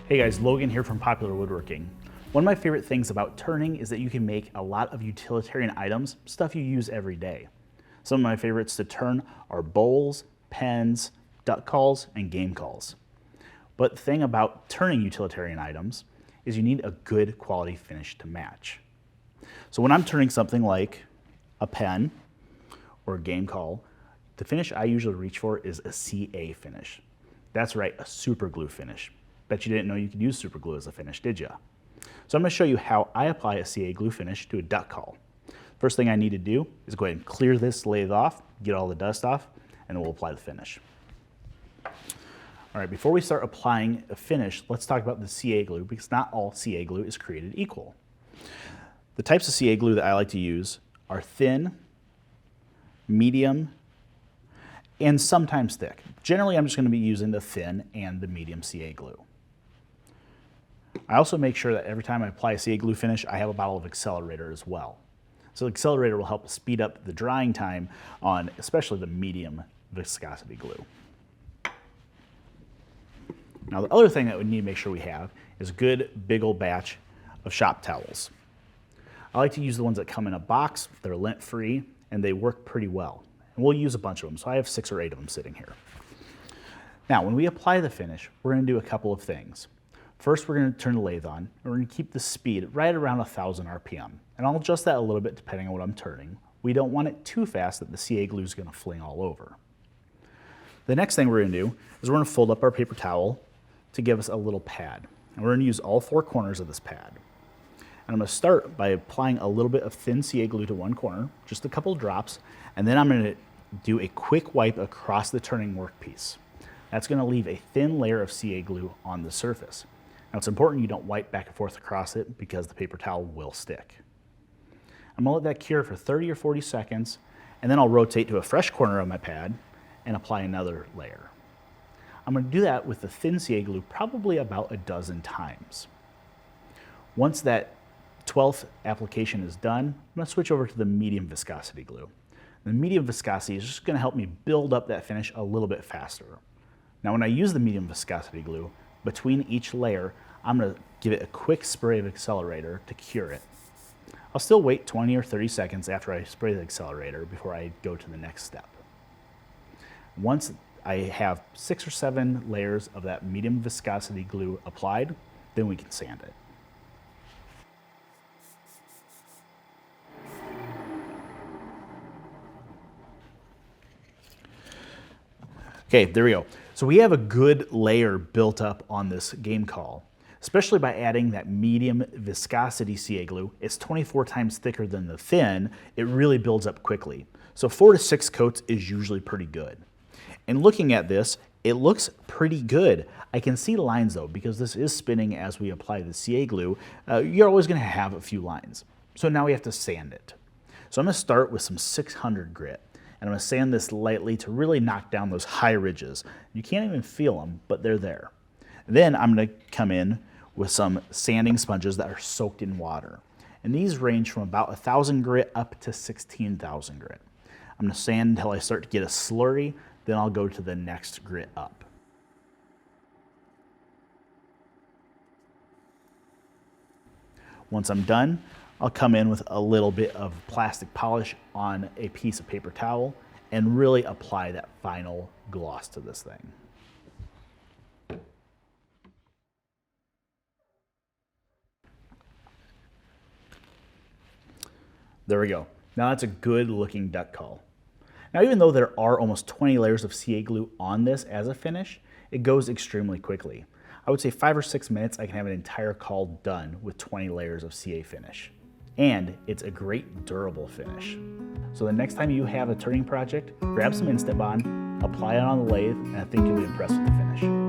Hey guys, Logan here from Popular Woodworking. One of my favorite things about turning is that you can make a lot of utilitarian items, stuff you use every day. Some of my favorites to turn are bowls, pens, duck calls, and game calls. But the thing about turning utilitarian items is you need a good quality finish to match. So when I'm turning something like a pen or a game call, the finish I usually reach for is a CA finish. That's right, a super glue finish. Bet you didn't know you could use super glue as a finish, did ya? So I'm going to show you how I apply a CA glue finish to a duck call. First thing I need to do is go ahead and clear this lathe off, get all the dust off, and then we'll apply the finish. All right, before we start applying a finish, let's talk about the CA glue because not all CA glue is created equal. The types of CA glue that I like to use are thin, medium, and sometimes thick. Generally, I'm just going to be using the thin and the medium CA glue. I also make sure that every time I apply a CA glue finish, I have a bottle of accelerator as well. So the accelerator will help speed up the drying time on especially the medium viscosity glue. Now the other thing that we need to make sure we have is a good big old batch of shop towels. I like to use the ones that come in a box, they're lint-free, and they work pretty well. And we'll use a bunch of them, so I have 6 or 8 of them sitting here. Now when we apply the finish, we're going to do a couple of things. First, we're going to turn the lathe on, and we're going to keep the speed right around 1,000 RPM. And I'll adjust that a little bit depending on what I'm turning. We don't want it too fast that the CA glue is going to fling all over. The next thing we're going to do is we're going to fold up our paper towel to give us a little pad. And we're going to use all 4 corners of this pad. And I'm going to start by applying a little bit of thin CA glue to one corner, just a couple drops, and then I'm going to do a quick wipe across the turning workpiece. That's going to leave a thin layer of CA glue on the surface. Now it's important you don't wipe back and forth across it because the paper towel will stick. I'm going to let that cure for 30 or 40 seconds, and then I'll rotate to a fresh corner of my pad and apply another layer. I'm going to do that with the thin CA glue probably about a dozen times. Once that 12th application is done, I'm going to switch over to the medium viscosity glue. The medium viscosity is just going to help me build up that finish a little bit faster. Now when I use the medium viscosity glue, between each layer, I'm going to give it a quick spray of accelerator to cure it. I'll still wait 20 or 30 seconds after I spray the accelerator before I go to the next step. Once I have 6 or 7 layers of that medium viscosity glue applied, then we can sand it. Okay, there we go. So we have a good layer built up on this game call, especially by adding that medium viscosity CA glue. It's 24 times thicker than the thin. It really builds up quickly. So 4 to 6 coats is usually pretty good. And looking at this, it looks pretty good. I can see lines though, because this is spinning as we apply the CA glue. You're always gonna have a few lines. So now we have to sand it. So I'm gonna start with some 600 grit. And I'm going to sand this lightly to really knock down those high ridges. You can't even feel them, but they're there. Then I'm going to come in with some sanding sponges that are soaked in water. And these range from about 1,000 grit up to 16,000 grit. I'm going to sand until I start to get a slurry, then I'll go to the next grit up. Once I'm done, I'll come in with a little bit of plastic polish on a piece of paper towel and really apply that final gloss to this thing. There we go. Now that's a good looking duck call. Now even though there are almost 20 layers of CA glue on this as a finish, it goes extremely quickly. I would say 5 or 6 minutes I can have an entire call done with 20 layers of CA finish. And it's a great durable finish. So the next time you have a turning project, grab some Titebond, apply it on the lathe, and I think you'll be impressed with the finish.